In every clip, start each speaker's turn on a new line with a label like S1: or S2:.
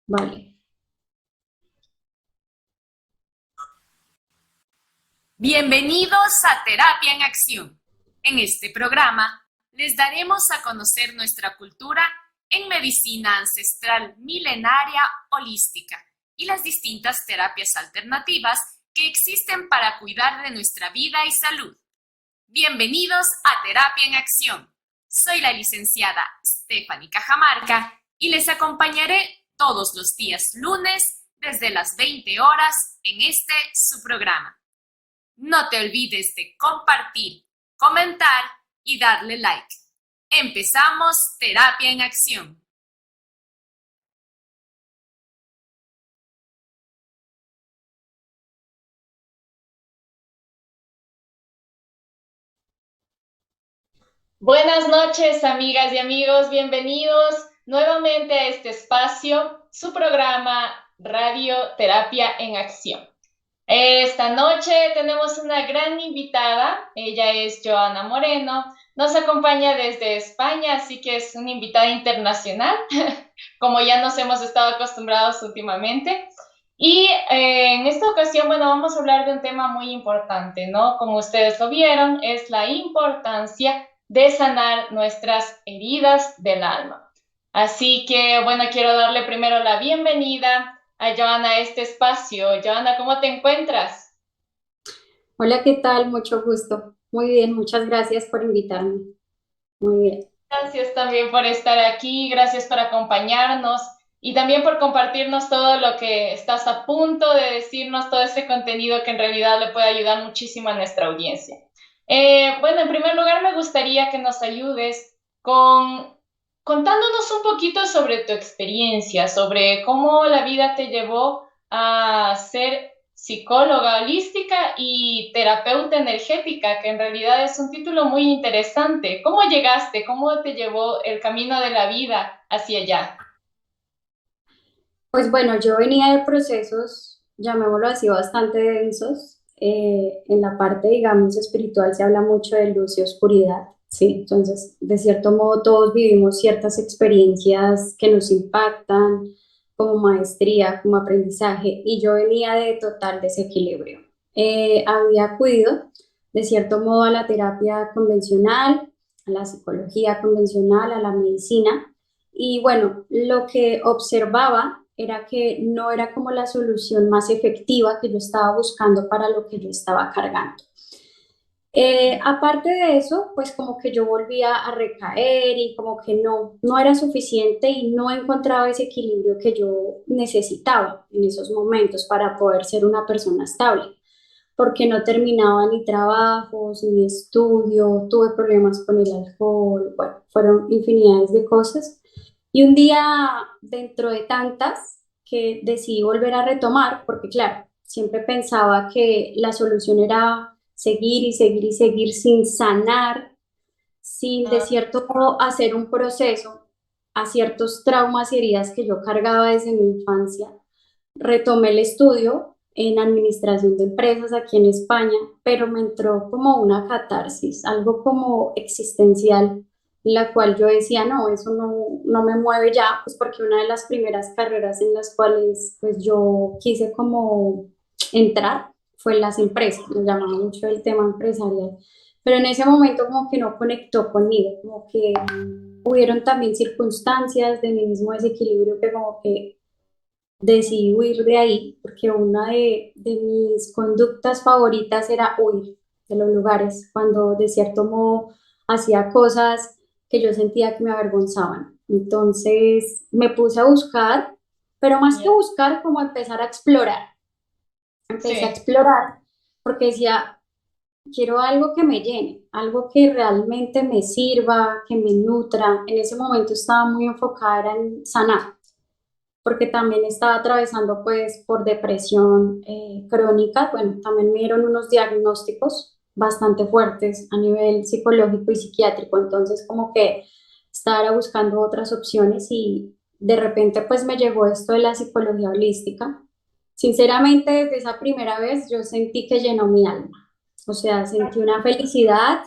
S1: Vale.
S2: Bienvenidos a Terapia en Acción. En este programa les daremos a conocer nuestra cultura en medicina ancestral milenaria holística y las distintas terapias alternativas que existen para cuidar de nuestra vida y salud. Bienvenidos a Terapia en Acción. Soy la licenciada Stephanie Cajamarca y les acompañaré todos los días lunes desde las 20 horas en este su programa. No te olvides de compartir, comentar y darle like. Empezamos Terapia en Acción.
S3: Buenas noches, amigas y amigos. Bienvenidos nuevamente a este espacio, su programa Radio Terapia en Acción. Esta noche tenemos una gran invitada. Ella es Joana Moreno. Nos acompaña desde España, así que es una invitada internacional, como ya nos hemos estado acostumbrados últimamente. Y en esta ocasión, bueno, vamos a hablar de un tema muy importante, ¿no? Como ustedes lo vieron, es la importancia de sanar nuestras heridas del alma. Así que, bueno, quiero darle primero la bienvenida a Joana a este espacio. Joana, ¿cómo te encuentras?
S1: Hola, ¿qué tal? Mucho gusto. Muy bien, muchas gracias por invitarme. Muy bien.
S3: Gracias también por estar aquí, gracias por acompañarnos y también por compartirnos todo lo que estás a punto de decirnos, todo ese contenido que en realidad le puede ayudar muchísimo a nuestra audiencia. Bueno, en primer lugar me gustaría que nos ayudes contándonos un poquito sobre tu experiencia, sobre cómo la vida te llevó a ser psicóloga holística y terapeuta energética, que en realidad es un título muy interesante. ¿Cómo llegaste? ¿Cómo te llevó el camino de la vida hacia allá?
S1: Pues bueno, yo venía de procesos, llamémoslo así, bastante densos. En la parte, digamos, espiritual se habla mucho de luz y oscuridad, ¿sí? Entonces, de cierto modo, todos vivimos ciertas experiencias que nos impactan como maestría, como aprendizaje, y yo venía de total desequilibrio. Había acudido, de cierto modo, a la terapia convencional, a la psicología convencional, a la medicina, y bueno, lo que observaba era que no era como la solución más efectiva que yo estaba buscando para lo que yo estaba cargando. Aparte de eso, pues como que yo volvía a recaer y como que no era suficiente y no encontraba ese equilibrio que yo necesitaba en esos momentos para poder ser una persona estable, porque no terminaba ni trabajos, ni estudio, tuve problemas con el alcohol, bueno, fueron infinidades de cosas. Y un día, dentro de tantas, que decidí volver a retomar, porque claro, siempre pensaba que la solución era seguir y seguir y seguir sin sanar, sin de
S3: Ah,
S1: cierto modo hacer un proceso a ciertos traumas y heridas que yo cargaba desde mi infancia. Retomé el estudio en administración de empresas aquí en España, pero me entró como una catarsis, algo como existencial, la cual yo decía, no, eso no me mueve ya, pues porque una de las primeras carreras en las cuales pues yo quise como entrar fue en las empresas, me llamaba mucho el tema empresarial, pero en ese momento como que no conectó conmigo, como que hubieron también circunstancias de mi mismo desequilibrio que como que decidí huir de ahí, porque una de mis conductas favoritas era huir de los lugares, cuando de cierto modo hacía cosas que yo sentía que me avergonzaban. Entonces me puse a buscar, pero más que
S3: ya.
S1: buscar, como empezar a explorar. Empecé a
S3: Sí.
S1: explorar porque decía, quiero algo que me llene, algo que realmente me sirva, que me nutra. En ese momento estaba muy enfocada en sanar porque también estaba atravesando pues por depresión crónica. Bueno, también me dieron unos diagnósticos bastante fuertes a nivel psicológico y psiquiátrico, entonces como que estaba buscando otras opciones y de repente pues me llegó esto de la psicología holística. Sinceramente, desde esa primera vez yo sentí que llenó mi alma, o sea, sentí una felicidad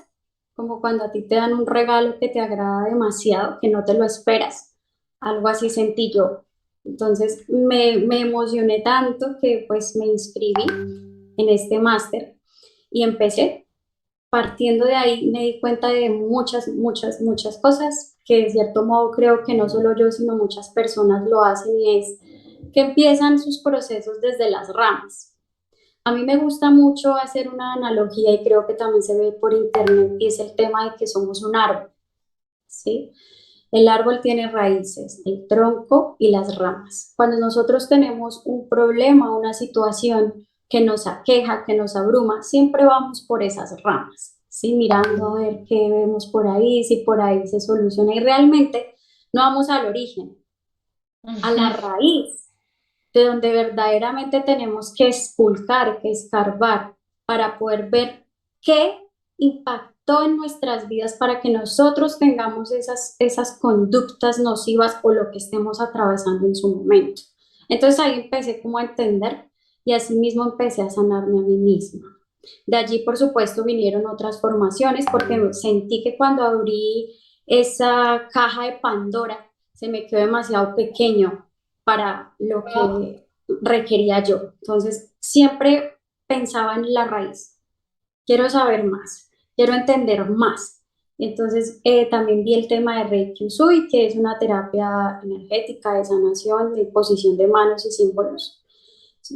S1: como cuando a ti te dan un regalo que te agrada demasiado, que no te lo esperas. algo así sentí yo. Entonces me emocioné tanto que pues me inscribí en este máster y empecé. Partiendo de ahí me di cuenta de muchas cosas que de cierto modo creo que no solo yo, sino muchas personas lo hacen y es que empiezan sus procesos desde las ramas. A mí me gusta mucho hacer una analogía y creo que también se ve por internet y es el tema de que somos un árbol, ¿sí? El árbol tiene raíces, el tronco y las ramas. Cuando nosotros tenemos un problema, una situación que nos aqueja, que nos abruma, siempre vamos por esas ramas, ¿sí? Mirando a ver qué vemos por ahí, si por ahí se soluciona y realmente no vamos al origen, a la
S3: Ujú.
S1: raíz, de donde verdaderamente tenemos que esculcar, que escarbar para poder ver qué impactó en nuestras vidas para que nosotros tengamos esas conductas nocivas o lo que estemos atravesando en su momento. Entonces ahí empecé como a entender y así mismo empecé a sanarme a mí misma. De allí, por supuesto, vinieron otras formaciones porque sentí que cuando abrí esa caja de Pandora se me quedó demasiado pequeño para lo
S3: Oh,
S1: que requería yo. Entonces, siempre pensaba en la raíz. Quiero saber más, quiero entender más. Entonces, también vi el tema de Reiki Usui, que es una terapia energética de sanación, de posición de manos y símbolos.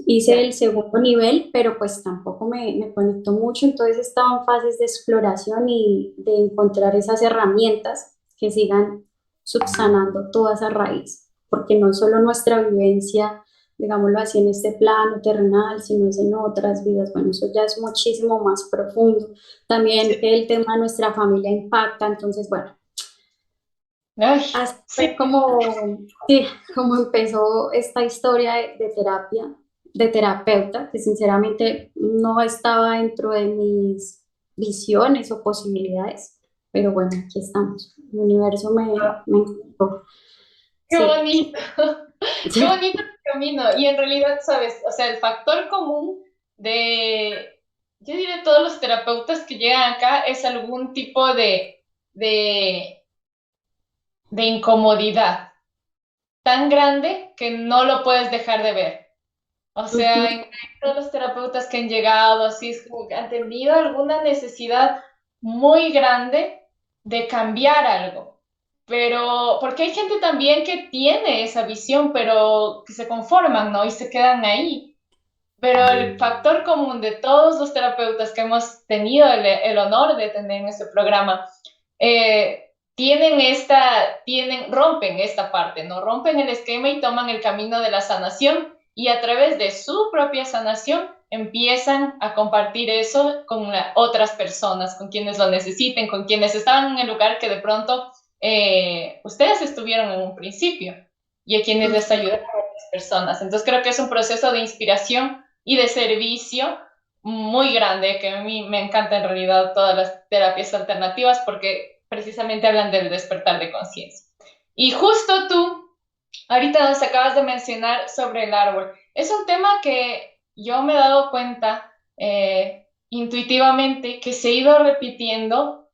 S1: Hice
S3: ya.
S1: el segundo nivel, pero pues tampoco me conectó mucho, entonces estaba en fases de exploración y de encontrar esas herramientas que sigan subsanando toda esa raíz, porque no es solo nuestra vivencia, digámoslo así, en este plano terrenal, sino es en otras vidas, bueno, eso ya es muchísimo más profundo. También
S3: Sí.
S1: que el tema de nuestra familia impacta, entonces, bueno,
S3: Ay,
S1: así
S3: sí.
S1: fue como, sí, como empezó esta historia de terapia, de terapeuta, que sinceramente no estaba dentro de mis visiones o posibilidades, pero bueno, aquí estamos. El universo me encontró.
S3: Qué
S1: Sí,
S3: bonito, qué bonito el camino. Y en realidad, sabes, o sea, el factor común de, yo diré, todos los terapeutas que llegan acá es algún tipo de, de incomodidad tan grande que no lo puedes dejar de ver. O sea, en
S1: ujú,
S3: todos los terapeutas que han llegado, así es como que han tenido alguna necesidad muy grande de cambiar algo. Pero, porque hay gente también que tiene esa visión, pero que se conforman, ¿no? Y se quedan ahí. Pero el factor común de todos los terapeutas que hemos tenido el honor de tener en este programa, rompen esta parte, ¿no? Rompen el esquema y toman el camino de la sanación y a través de su propia sanación empiezan a compartir eso con otras personas, con quienes lo necesiten, con quienes estaban en el lugar que de pronto ustedes estuvieron en un principio y a quienes les
S1: ujú.
S3: ayudaron a otras personas. Entonces creo que es un proceso de inspiración y de servicio muy grande, que a mí me encanta en realidad todas las terapias alternativas porque precisamente hablan del despertar de conciencia. Y justo tú, ahorita nos acabas de mencionar sobre el árbol. Es un tema que yo me he dado cuenta intuitivamente que se ha ido repitiendo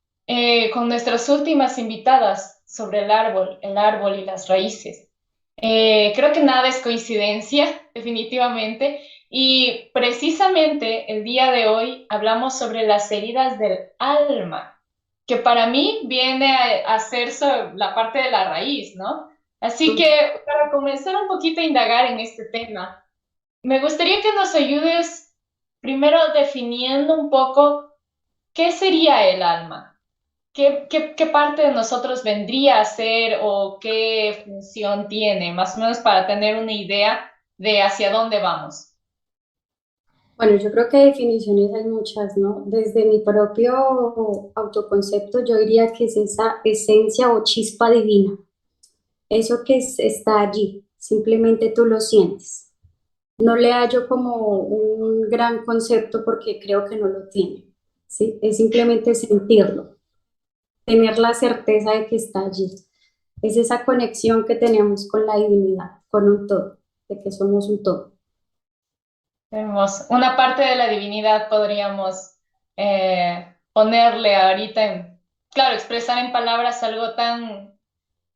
S3: con nuestras últimas invitadas sobre el árbol y las raíces. Creo que nada es coincidencia, definitivamente. Y precisamente el día de hoy hablamos sobre las heridas del alma, que para mí viene a ser la parte de la raíz, ¿no? Así que para comenzar un poquito a indagar en este tema, me gustaría que nos ayudes primero definiendo un poco qué sería el alma. ¿Qué parte de nosotros vendría a ser o qué función tiene, más o menos para tener una idea de hacia dónde vamos?
S1: Bueno, yo creo que definiciones hay muchas, ¿no? Desde mi propio autoconcepto, yo diría que es esa esencia o chispa divina, eso que está allí, simplemente tú lo sientes. No le hallo como un gran concepto porque creo que no lo tiene, ¿sí? Es simplemente sentirlo, tener la certeza de que está allí. Es esa conexión que tenemos con la divinidad, con un todo, de que somos un todo.
S3: Tenemos una parte de la divinidad, podríamos ponerle ahorita claro, expresar en palabras algo tan,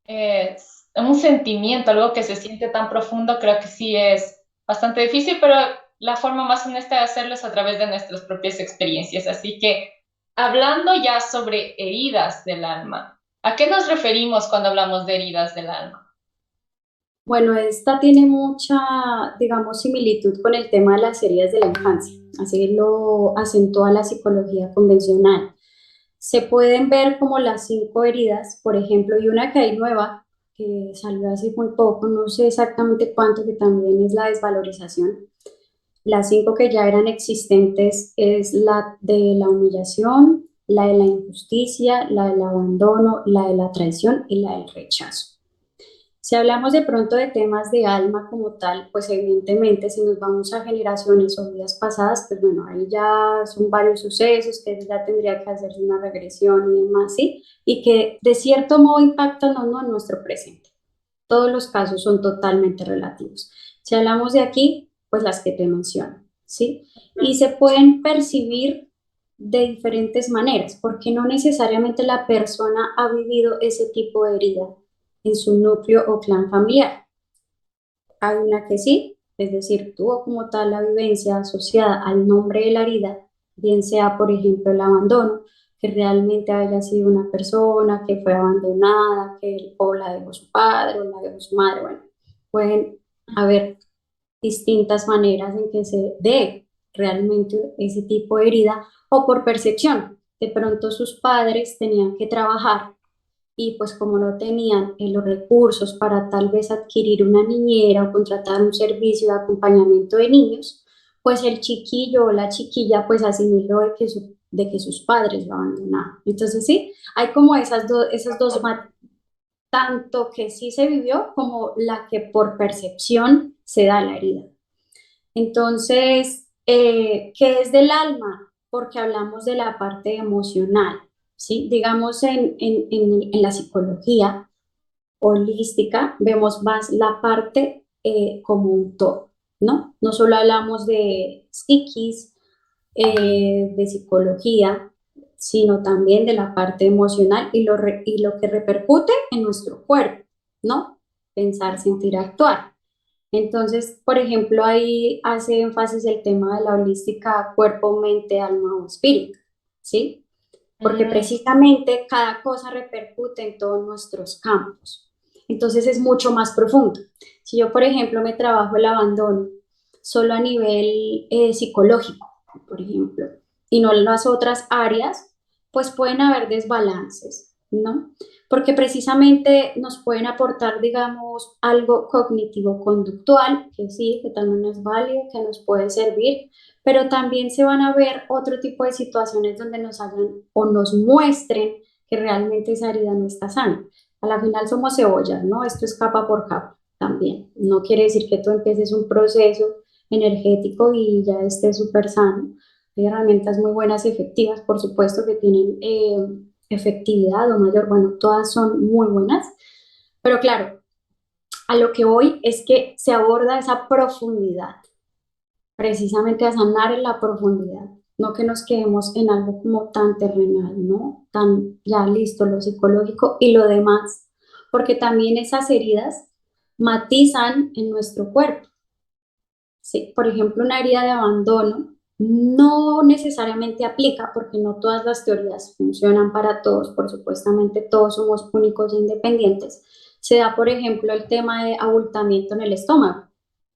S3: eh, un sentimiento, algo que se siente tan profundo, creo que sí es bastante difícil, pero la forma más honesta de hacerlo es a través de nuestras propias experiencias. Así que, hablando ya sobre heridas del alma, ¿a qué nos referimos cuando hablamos de heridas del alma?
S1: Bueno, esta tiene mucha, digamos, similitud con el tema de las heridas de la infancia. Así lo acentúa la psicología convencional. Se pueden ver como las 5 heridas, por ejemplo, y una que hay nueva, que salió hace muy poco, no sé exactamente cuánto, que también es la desvalorización. Las 5 que ya eran existentes es la de la humillación, la de la injusticia, la del abandono, la de la traición y la del rechazo. Si hablamos de pronto de temas de alma como tal, pues evidentemente si nos vamos a generaciones o vidas pasadas, pues bueno, ahí ya son varios sucesos que ya tendría que hacerse una regresión y demás, ¿sí? Y que de cierto modo impactan o no en nuestro presente. Todos los casos son totalmente relativos. Si hablamos de aquí, pues las que te menciono, ¿sí? Y se pueden percibir de diferentes maneras, porque no necesariamente la persona ha vivido ese tipo de herida en su núcleo o clan familiar. Hay una que sí, es decir, tuvo como tal la vivencia asociada al nombre de la herida, bien sea, por ejemplo, el abandono, que realmente haya sido una persona que fue abandonada, que o la dejó su padre o la dejó su madre. Bueno, pueden haber distintas maneras en que se dé realmente ese tipo de herida o por percepción. De pronto sus padres tenían que trabajar y pues como no tenían los recursos para tal vez adquirir una niñera o contratar un servicio de acompañamiento de niños, pues el chiquillo o la chiquilla pues asimiló de que sus padres lo abandonaron. Entonces sí, hay como esas dos, tanto que sí se vivió como la que por percepción se da la herida. Entonces, ¿qué es del alma? Porque hablamos de la parte emocional, ¿sí? Digamos, en la psicología holística vemos más la parte como un todo, ¿no? No solo hablamos de psiquis, de psicología, sino también de la parte emocional y lo que repercute en nuestro cuerpo, ¿no? Pensar, sentir, actuar. Entonces, por ejemplo, ahí hace énfasis el tema de la holística cuerpo, mente, alma o espíritu, ¿sí? Porque
S3: Mm,
S1: precisamente cada cosa repercute en todos nuestros campos. Entonces es mucho más profundo. Si yo, por ejemplo, me trabajo el abandono solo a nivel psicológico, por ejemplo, y no en las otras áreas, pues pueden haber desbalances, ¿no? Porque precisamente nos pueden aportar, digamos, algo cognitivo-conductual, que sí, que también es válido, que nos puede servir, pero también se van a ver otro tipo de situaciones donde nos hagan o nos muestren que realmente esa herida no está sana. A la final somos cebollas, ¿no? Esto es capa por capa también. No quiere decir que tú empieces un proceso energético y ya estés súper sano. Hay herramientas muy buenas y efectivas, por supuesto, que tienen efectividad o mayor, bueno, todas son muy buenas, pero claro, a lo que voy es que se aborda esa profundidad, precisamente a sanar en la profundidad, no que nos quedemos en algo como tan terrenal, ¿no? Tan ya listo lo psicológico y lo demás, porque también esas heridas matizan en nuestro cuerpo. Sí, por ejemplo, una herida de abandono no necesariamente aplica porque no todas las teorías funcionan para todos, por supuestamente todos somos únicos e independientes. Se da, por ejemplo, el tema de abultamiento en el estómago,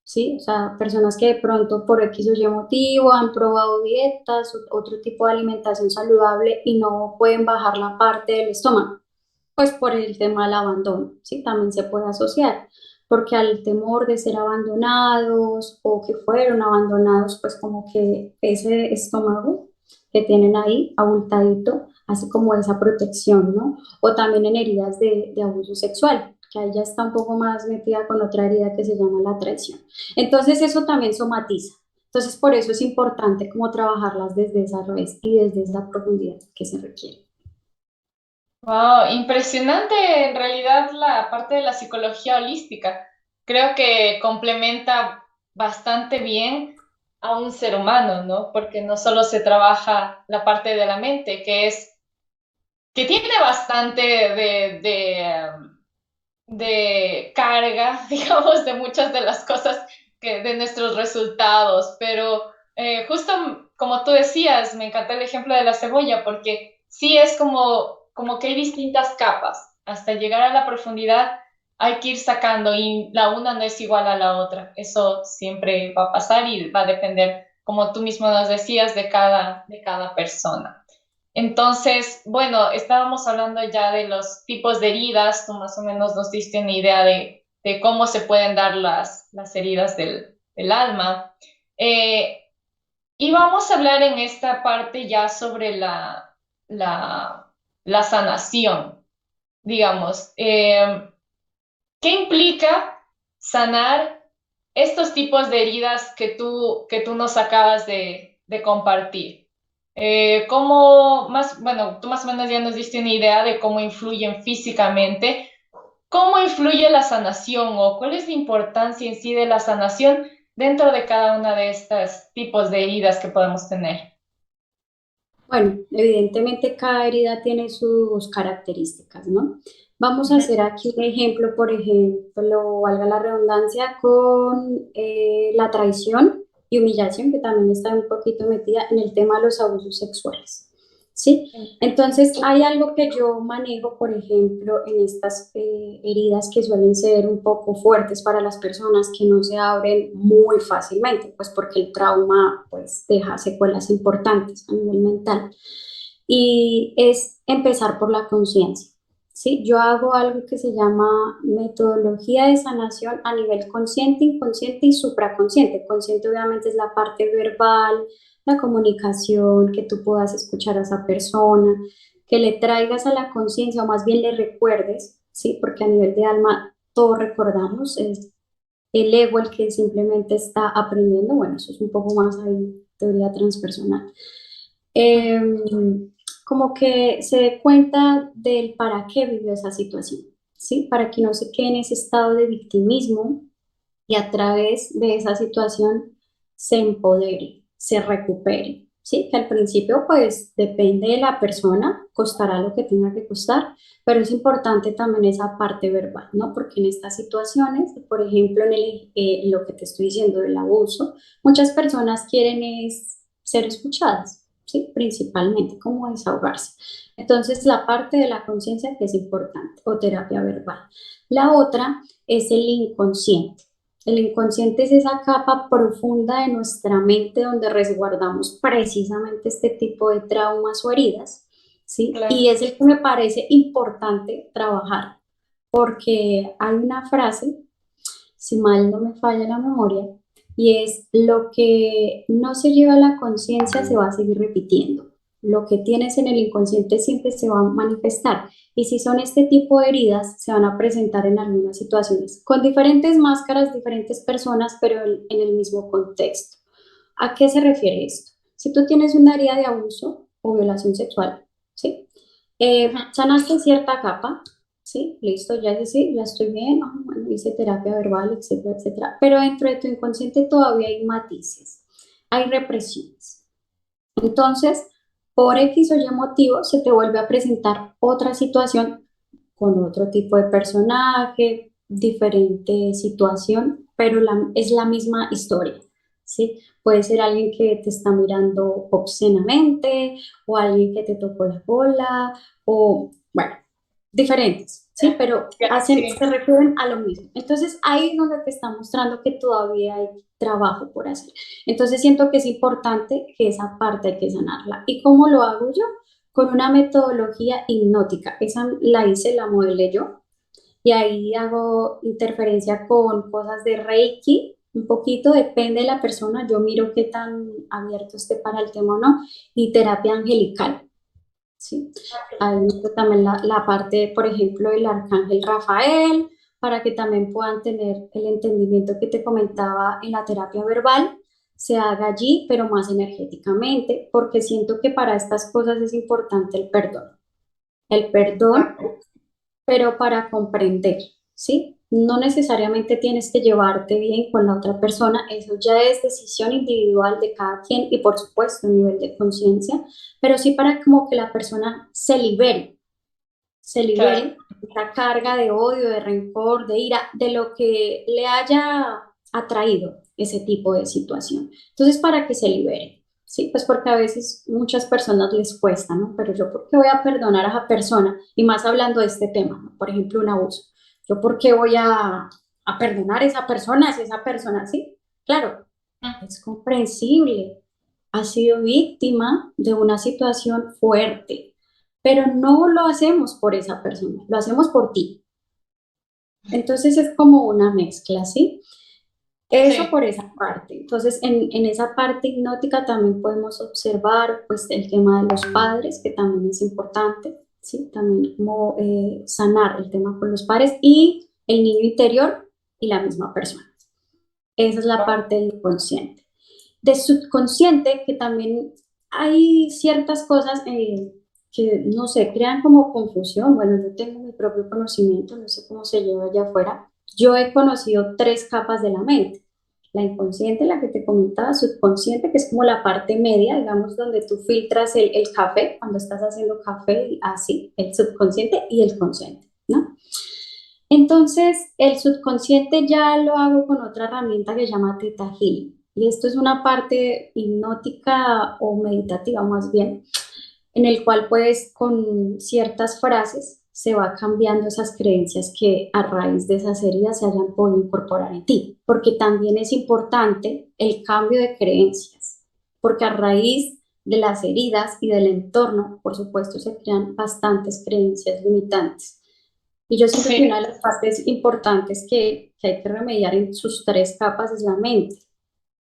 S1: ¿sí? O sea, personas que de pronto por X o Y motivo han probado dietas, otro tipo de alimentación saludable y no pueden bajar la parte del estómago, pues por el tema del abandono, ¿sí? También se puede asociar, porque al temor de ser abandonados o que fueron abandonados, pues como que ese estómago que tienen ahí abultadito hace como esa protección, ¿no? O también en heridas de abuso sexual, que ahí ya está un poco más metida con otra herida que se llama la traición. Entonces eso también somatiza. Entonces por eso es importante como trabajarlas desde esa raíz y desde esa profundidad que se requiere.
S3: wow, impresionante en realidad la parte de la psicología holística. Creo que complementa bastante bien a un ser humano, ¿no? Porque no solo se trabaja la parte de la mente, que tiene bastante de carga, digamos, de muchas de las cosas de nuestros resultados, pero justo como tú decías, me encanta el ejemplo de la cebolla, porque sí es como que hay distintas capas, hasta llegar a la profundidad hay que ir sacando y la una no es igual a la otra, eso siempre va a pasar y va a depender, como tú mismo nos decías, de cada persona. Entonces, bueno, estábamos hablando ya de los tipos de heridas, tú más o menos nos diste una idea de cómo se pueden dar las heridas del alma. Eh, y vamos a hablar en esta parte ya sobre la, la sanación, digamos. ¿Qué implica sanar estos tipos de heridas que tú nos acabas de compartir? Bueno, tú más o menos ya nos diste una idea de cómo influyen físicamente. ¿Cómo influye la sanación o cuál es la importancia en sí de la sanación dentro de cada una de estos tipos de heridas que podemos tener?
S1: Bueno, evidentemente cada herida tiene sus características, ¿no? Vamos a
S3: Ujú.
S1: hacer aquí un ejemplo, por ejemplo, valga la redundancia, con la traición y humillación, que también está un poquito metida en el tema de los abusos sexuales, ¿sí? Entonces, hay algo que yo manejo, por ejemplo, en estas heridas que suelen ser un poco fuertes para las personas que no se abren muy fácilmente, pues porque el trauma pues deja secuelas importantes a nivel mental. Y es empezar por la conciencia. ¿Sí? Yo hago algo que se llama metodología de sanación a nivel consciente, inconsciente y supraconsciente. Consciente obviamente es la parte verbal, la comunicación, que tú puedas escuchar a esa persona, que le traigas a la conciencia o más bien le recuerdes, ¿sí? Porque a nivel de alma todos recordamos, es el ego el que simplemente está aprendiendo, bueno, eso es un poco más ahí, teoría transpersonal. Como que se dé cuenta del para qué vivió esa situación, ¿sí? Para que no se quede en ese estado de victimismo y a través de esa situación se empodere, se recupere, ¿sí? Que al principio pues depende de la persona, costará lo que tenga que costar, pero es importante también esa parte verbal, ¿no? Porque en estas situaciones, por ejemplo, lo que te estoy diciendo del abuso, muchas personas quieren es ser escuchadas, ¿sí? Principalmente, como desahogarse. Entonces, la parte de la conciencia que es importante, o terapia verbal. La otra es el inconsciente. El inconsciente es esa capa profunda de nuestra mente donde resguardamos precisamente este tipo de traumas o heridas, ¿sí? Y
S3: Claro.
S1: es el que me parece importante trabajar, porque hay una frase, si mal no me falla la memoria, y es lo que no se lleva a la conciencia se va a seguir repitiendo. Lo que tienes en el inconsciente siempre se va a manifestar. Y si son este tipo de heridas, se van a presentar en algunas situaciones, con diferentes máscaras, diferentes personas, pero en el mismo contexto. ¿A qué se refiere esto? Si tú tienes una herida de abuso o violación sexual, ¿sí?
S3: Ujú.
S1: Sanaste cierta capa, ¿sí? Listo, ya es decir, ya estoy bien, bueno, hice terapia verbal, etcétera, etcétera. Pero dentro de tu inconsciente todavía hay matices, hay represiones. Entonces, por X o Y motivo, se te vuelve a presentar otra situación con otro tipo de personaje, diferente situación, pero es la misma historia, ¿sí? Puede ser alguien que te está mirando obscenamente o alguien que te tocó la cola o, bueno, diferentes, ¿sí? Pero
S3: Sí.
S1: se refieren a lo mismo. Entonces, ahí es donde te está mostrando que todavía hay trabajo por hacer. Entonces, siento que es importante que esa parte hay que sanarla. ¿Y cómo lo hago yo? Con una metodología hipnótica. Esa la hice, la modelé yo y ahí hago interferencia con cosas de Reiki, un poquito, depende de la persona, yo miro qué tan abierto esté para el tema o no, y terapia angelical, ¿sí? Ahí meto también la parte, por ejemplo, del arcángel Rafael, para que también puedan tener el entendimiento que te comentaba en la terapia verbal, se haga allí, pero más energéticamente, porque siento que para estas cosas es importante el perdón. El perdón pero para comprender, ¿sí? No necesariamente tienes que llevarte bien con la otra persona, eso ya es decisión individual de cada quien y por supuesto a nivel de conciencia, pero sí para como que la persona se
S3: Claro.
S1: libere esa carga de odio, de rencor, de ira, de lo que le haya atraído ese tipo de situación. Entonces, para que se libere, ¿sí? Pues porque a veces muchas personas les cuesta, ¿no? Pero yo, ¿por qué voy a perdonar a esa persona? Y más hablando de este tema, ¿no? Por ejemplo, un abuso. ¿Yo por qué voy a perdonar a esa persona si esa persona, sí? Claro, es comprensible. Ha sido víctima de una situación fuerte, pero no lo hacemos por esa persona, lo hacemos por ti. Entonces es como una mezcla, ¿sí? Eso
S3: Sí,
S1: por esa parte. Entonces, en esa parte hipnótica también podemos observar pues el tema de los padres, que también es importante, ¿sí? También como sanar el tema con los padres y el niño interior y la misma persona. Esa es la parte del inconsciente. De subconsciente, que también hay ciertas cosas que, no sé, crean como confusión. Bueno, yo tengo mi propio conocimiento, no sé cómo se lleva allá afuera. Yo he conocido tres capas de la mente. La inconsciente, la que te comentaba, subconsciente, que es como la parte media, digamos, donde tú filtras el café, cuando estás haciendo café, así, el subconsciente y el consciente, ¿no? Entonces, el subconsciente ya lo hago con otra herramienta que se llama Theta Healing. Y esto es una parte hipnótica o meditativa más bien, en el cual puedes con ciertas frases se va cambiando esas creencias que a raíz de esas heridas se hayan podido incorporar en ti. Porque también es importante el cambio de creencias, porque a raíz de las heridas y del entorno, por supuesto, se crean bastantes creencias limitantes. Y yo siento que
S3: sí.
S1: una de las partes importantes que hay que remediar en sus tres capas es la mente,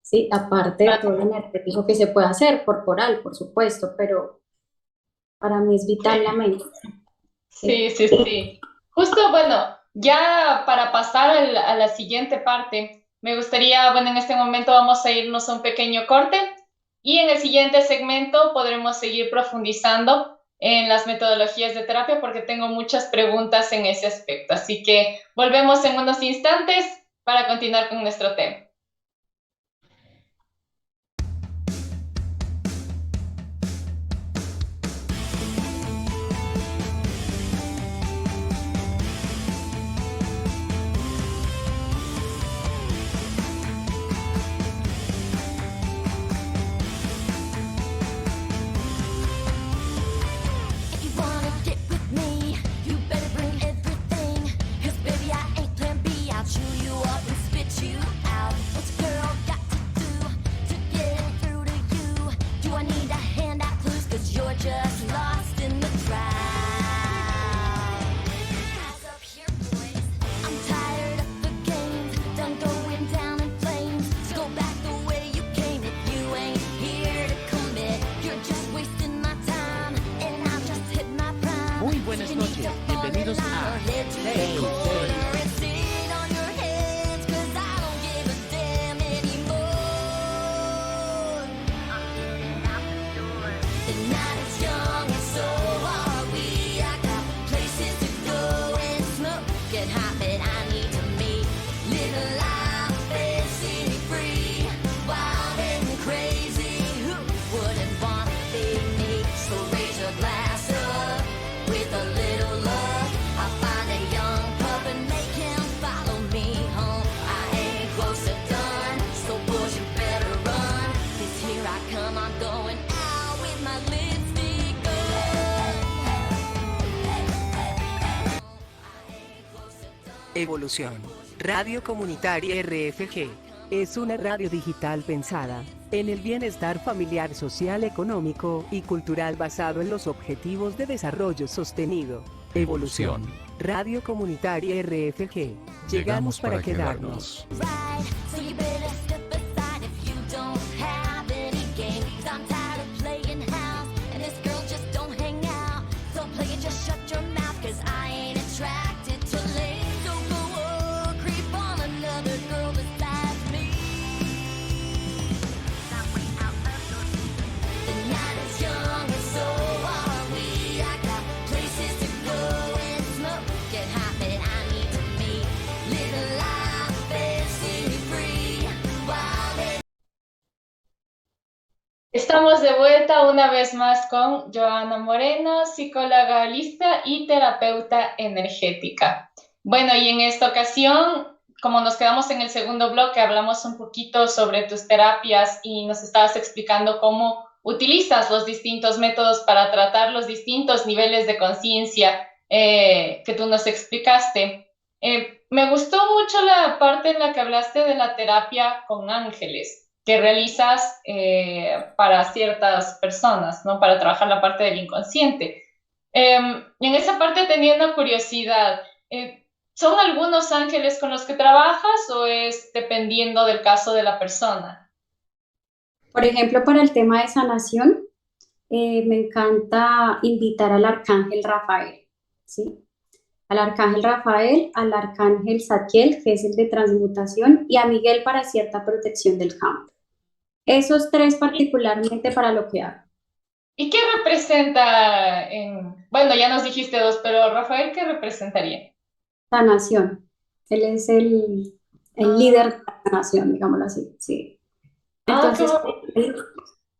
S1: ¿sí? Aparte de todo lo energético que se puede hacer, corporal, por supuesto, pero para mí es vital la mente, ¿sí?
S3: Sí, sí, sí. Justo, bueno, ya para pasar a la siguiente parte, me gustaría, bueno, en este momento vamos a irnos a un pequeño corte y en el siguiente segmento podremos seguir profundizando en las metodologías de terapia porque tengo muchas preguntas en ese aspecto. Así que volvemos en unos instantes para continuar con nuestro tema.
S4: If you wanna get with me, you better bring everything. 'Cause baby, I ain't plan B. I'll chew you up and spit you out. What's a girl got to do to get through to you? Do I need to hand out clues? 'Cause you're just lost in the crowd. Eyes up here, boys. I'm tired of the games, done going down in flames. So go back the way you came if you ain't here to commit. You're just wasting my time, and I've just hit my prime.
S5: Muy buenas
S4: You need
S5: noches,
S4: to fall in
S5: bienvenidos
S4: line
S5: a
S4: or head to the
S5: Hey,
S4: corner and sit on your hands, 'cause I don't give a damn anymore. I'm getting out the door. The night is young and so are we. I got places to go and smoke, get hot, but I need to meet. Live a life that's city free, wild and crazy. Who wouldn't want to be me? So raise your glass up with a little love. I'll find a young pup and make him follow me home. I ain't close to done, so boys you better run. 'Cause here I come, I'm going out with my lipstick on.
S5: Evolución. Radio Comunitaria RFG es una radio digital pensada en el bienestar familiar, social, económico y cultural basado en los objetivos de desarrollo sostenido. Evolución. Radio Comunitaria RFG. Llegamos para quedarnos.
S4: Right, so you better step aside if you don't have any game. 'Cause I'm tired of playing house, and this girl just don't hang out. So play it, just shut your mouth, 'cause I ain't attracted to lame. So go creep on another girl besides me. The night is young and so are we. I got places to go and smoke, get hot, but I need to meet. Live a life that's city free,
S3: Estamos de vuelta una vez más con Joana Moreno, psicóloga holística y terapeuta energética. Bueno, y en esta ocasión, como nos quedamos en el segundo bloque, hablamos un poquito sobre tus terapias y nos estabas explicando cómo utilizas los distintos métodos para tratar los distintos niveles de conciencia que tú nos explicaste. Me gustó mucho la parte en la que hablaste de la terapia con ángeles que realizas para ciertas personas, ¿no? Para trabajar la parte del inconsciente. Y en esa parte tenía una curiosidad. ¿Son algunos ángeles con los que trabajas o es dependiendo del caso de la persona?
S1: Por ejemplo, para el tema de sanación, me encanta invitar al arcángel Rafael, ¿sí? Al arcángel Rafael, al arcángel Zadkiel, que es el de transmutación, y a Miguel para cierta protección del campo. Esos tres particularmente para lo que hago.
S3: ¿Y qué representa en... Bueno, ya nos dijiste dos, pero Rafael, ¿qué representaría?
S1: Sanación. Él es el líder de la sanación, digámoslo así, sí.
S3: Ah, qué
S1: Entonces,
S3: bonito.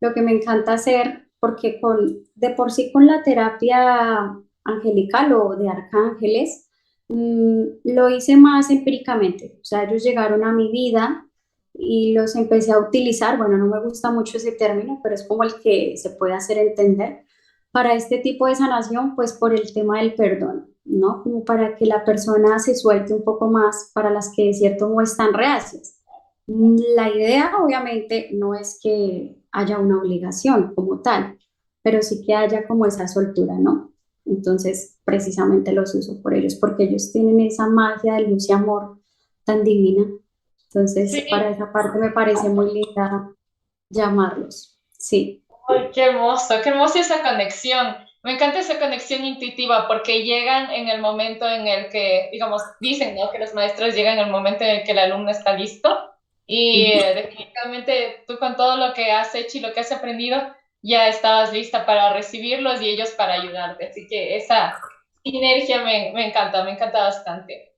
S1: lo que me encanta hacer, porque de por sí con la terapia angelical o de arcángeles, lo hice más empíricamente. O sea, ellos llegaron a mi vida y los empecé a utilizar. Bueno, no me gusta mucho ese término, pero es como el que se puede hacer entender para este tipo de sanación, pues por el tema del perdón, ¿no? Como para que la persona se suelte un poco más para las que de cierto modo están reacias. La idea, obviamente, no es que haya una obligación como tal, pero sí que haya como esa soltura, ¿no? Entonces, precisamente los uso por ellos, porque ellos tienen esa magia de luz y amor tan divina. Entonces, para
S3: Sí.
S1: esa parte me parece muy linda llamarlos. Sí,
S3: Ay, qué hermosa esa conexión. Me encanta esa conexión intuitiva porque llegan en el momento en el que, digamos, dicen, ¿no? Que los maestros llegan en el momento en el que el alumno está listo y
S1: ujú,
S3: definitivamente tú con todo lo que has hecho y lo que has aprendido ya estabas lista para recibirlos y ellos para ayudarte. Así que esa sinergia me encanta bastante.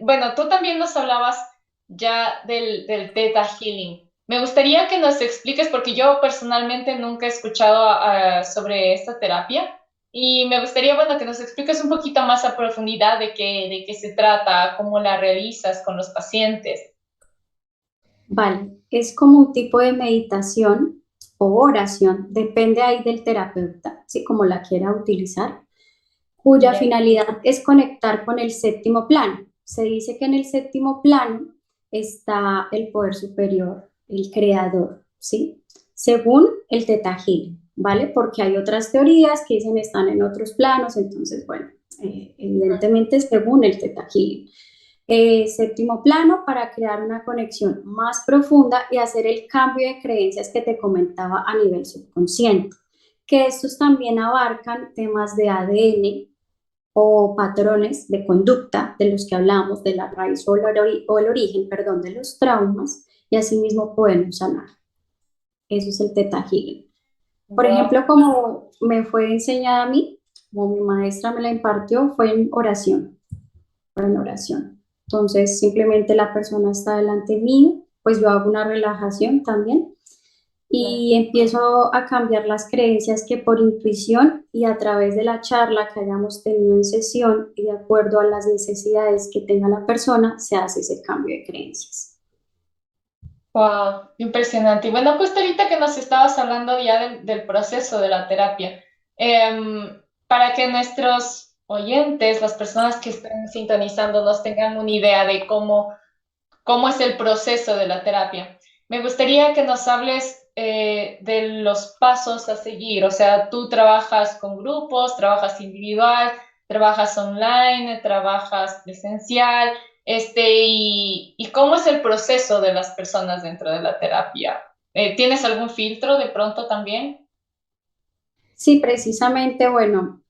S3: Bueno, tú también nos hablabas ya del Theta Healing. Me gustaría que nos expliques, porque yo personalmente nunca he escuchado sobre esta terapia, y me gustaría, bueno, que nos expliques un poquito más a profundidad de qué se trata, cómo la realizas con los pacientes.
S1: vale. Es como un tipo de meditación o oración, depende ahí del terapeuta, ¿sí? Como la quiera utilizar, cuya
S3: Ya.
S1: finalidad es conectar con el séptimo plano. Se dice que en el séptimo plano está el poder superior, el creador, ¿sí? Según el Theta Healing, ¿vale? Porque hay otras teorías que dicen están en otros planos, entonces, bueno, evidentemente según el Theta Healing. Séptimo plano para crear una conexión más profunda y hacer el cambio de creencias que te comentaba a nivel subconsciente, que estos también abarcan temas de ADN, o patrones de conducta de los que hablamos, de la raíz o el origen, perdón, de los traumas, y asimismo podemos sanar. Eso es el Theta Healing. Por
S3: Wow.
S1: ejemplo, como me fue enseñada a mí, como mi maestra me la impartió, fue en oración. Entonces, simplemente la persona está delante mío, pues yo hago una relajación también y empiezo a cambiar las creencias que por intuición y a través de la charla que hayamos tenido en sesión y de acuerdo a las necesidades que tenga la persona, se hace ese cambio de creencias.
S3: Wow, impresionante. Y bueno, justo ahorita que nos estabas hablando ya del proceso de la terapia, para que nuestros oyentes, las personas que estén sintonizándonos, tengan una idea de cómo es el proceso de la terapia. Me gustaría que nos hables de los pasos a seguir. O sea, tú trabajas con grupos, trabajas individual, trabajas online, trabajas presencial, y cómo es el proceso de las personas dentro de la terapia. ¿Tienes algún filtro de pronto también?
S1: Sí, precisamente, bueno,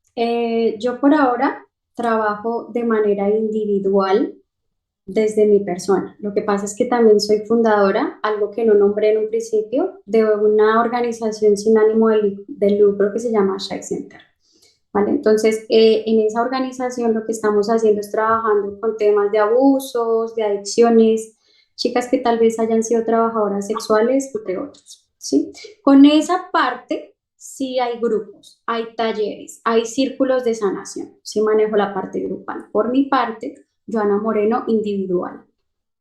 S1: yo por ahora trabajo de manera individual desde mi persona. Lo que pasa es que también soy fundadora, algo que no nombré en un principio, de una organización sin ánimo de lucro que se llama Shine Center. ¿Vale? Entonces, en esa organización lo que estamos haciendo es trabajando con temas de abusos, de adicciones, chicas que tal vez hayan sido trabajadoras sexuales, entre otros. ¿sí? Con esa parte sí hay grupos, hay talleres, hay círculos de sanación, sí manejo la parte grupal. Por mi parte, Joana Moreno, individual.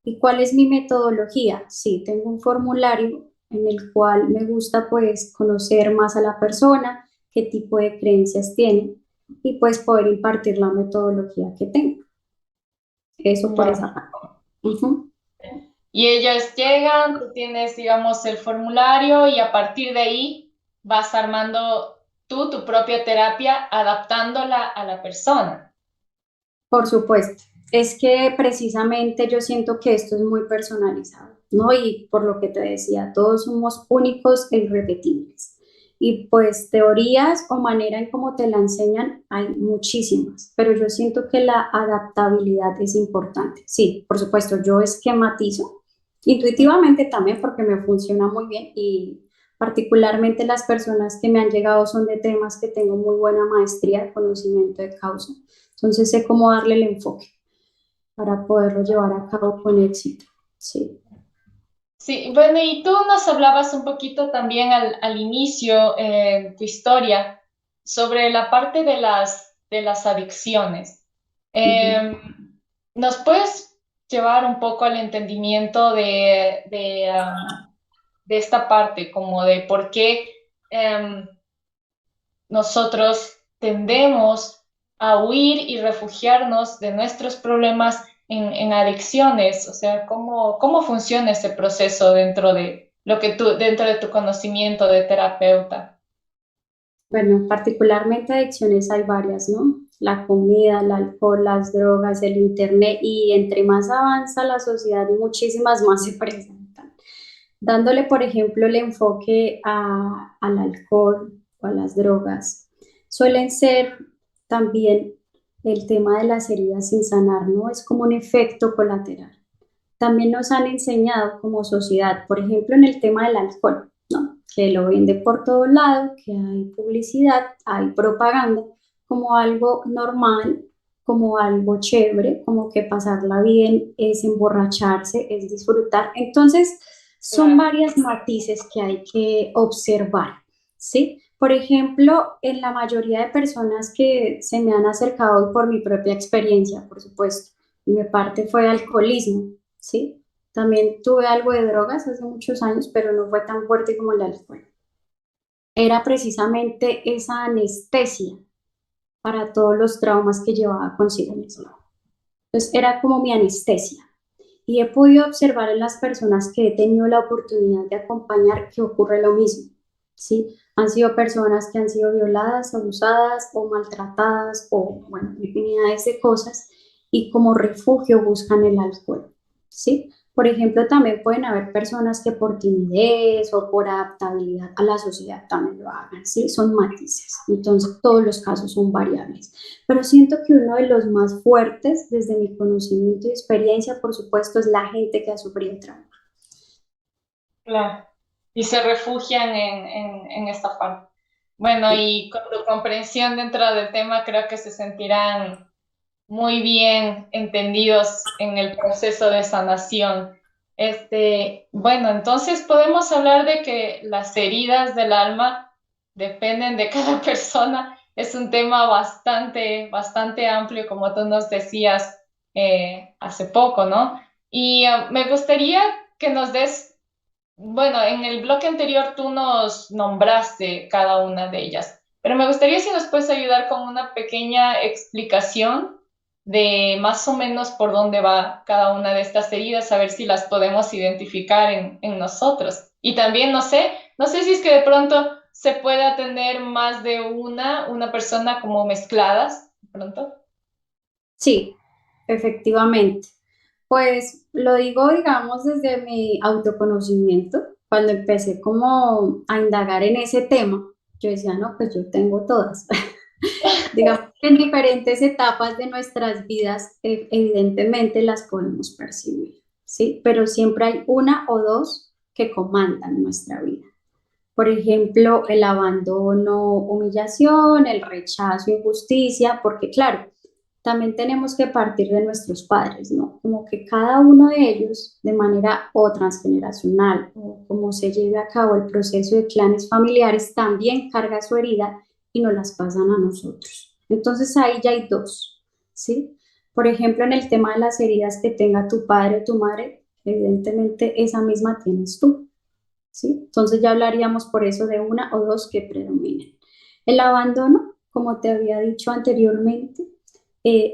S1: ¿Y cuál es mi metodología? Sí, tengo un formulario en el cual me gusta pues conocer más a la persona, qué tipo de creencias tiene y pues poder impartir la metodología que tengo. Eso por esa
S3: Vale.
S1: parte. Ujú.
S3: Y ellos llegan, tú tienes, digamos, el formulario y a partir de ahí vas armando tú tu propia terapia, adaptándola a la persona.
S1: Por supuesto. Es que precisamente yo siento que esto es muy personalizado, ¿no? Y por lo que te decía, todos somos únicos e irrepetibles. Y pues teorías o manera en cómo te la enseñan hay muchísimas, pero yo siento que la adaptabilidad es importante. Sí, por supuesto, yo esquematizo intuitivamente también porque me funciona muy bien y particularmente las personas que me han llegado son de temas que tengo muy buena maestría, conocimiento de causa. Entonces sé cómo darle el enfoque para poderlo llevar a cabo con éxito. Sí.
S3: Sí, bueno, y tú nos hablabas un poquito también al inicio tu historia sobre la parte de las adicciones.
S1: Ujú.
S3: Eh, ¿Nos puedes llevar un poco al entendimiento de esta parte, como de por qué nosotros tendemos a huir y refugiarnos de nuestros problemas en adicciones? O sea, ¿cómo funciona ese proceso dentro de lo que dentro de tu conocimiento de terapeuta?
S1: Bueno, particularmente adicciones hay varias, ¿no? La comida, el alcohol, las drogas, el internet y entre más avanza la sociedad, muchísimas más se presentan. Dándole, por ejemplo, el enfoque al alcohol o a las drogas, suelen ser también el tema de las heridas sin sanar, ¿no? Es como un efecto colateral. También nos han enseñado como sociedad, por ejemplo, en el tema del alcohol, ¿no? Que lo vende por todo lado, que hay publicidad, hay propaganda, como algo normal, como algo chévere, como que pasarla bien es emborracharse, es disfrutar. Entonces, son
S3: Claro.
S1: varias matices que hay que observar, ¿sí? Por ejemplo, en la mayoría de personas que se me han acercado por mi propia experiencia, por supuesto, mi parte fue alcoholismo, ¿sí? También tuve algo de drogas hace muchos años, pero no fue tan fuerte como el alcohol. Era precisamente esa anestesia para todos los traumas que llevaba consigo mismo. Entonces era como mi anestesia. Y he podido observar en las personas que he tenido la oportunidad de acompañar que ocurre lo mismo, ¿sí? Han sido personas que han sido violadas, abusadas o maltratadas o, bueno, infinidades de cosas y como refugio buscan el alcohol, ¿sí? Por ejemplo, también pueden haber personas que por timidez o por adaptabilidad a la sociedad también lo hagan, ¿sí? Son matices. Entonces, todos los casos son variables. Pero siento que uno de los más fuertes, desde mi conocimiento y experiencia, por supuesto, es la gente que ha sufrido trauma.
S3: Claro. Y se refugian en esta parte. Bueno,
S1: Sí.
S3: y con tu comprensión dentro del tema, creo que se sentirán muy bien entendidos en el proceso de sanación. Bueno, entonces podemos hablar de que las heridas del alma dependen de cada persona. Es un tema bastante amplio, como tú nos decías hace poco, ¿no? Y me gustaría que nos des, bueno, en el bloque anterior tú nos nombraste cada una de ellas, pero me gustaría si nos puedes ayudar con una pequeña explicación de más o menos por dónde va cada una de estas heridas, a ver si las podemos identificar en nosotros. Y también, no sé si es que de pronto se puede atender más de una persona como mezcladas, de pronto.
S1: Sí, efectivamente. Pues lo digo, digamos, desde mi autoconocimiento. Cuando empecé como a indagar en ese tema, yo decía, no, pues yo tengo todas. Digamos que en diferentes etapas de nuestras vidas, evidentemente las podemos percibir, ¿sí? Pero siempre hay una o dos que comandan nuestra vida. Por ejemplo, el abandono, humillación, el rechazo, injusticia, porque claro, también tenemos que partir de nuestros padres, ¿no? Como que cada uno de ellos, de manera o transgeneracional, o como se lleve a cabo el proceso de clanes familiares, también carga su herida y nos las pasan a nosotros. Entonces ahí ya hay dos, ¿sí? Por ejemplo, en el tema de las heridas que tenga tu padre o tu madre, evidentemente esa misma tienes tú, ¿sí? Entonces ya hablaríamos por eso de una o dos que predominen. El abandono, como te había dicho anteriormente,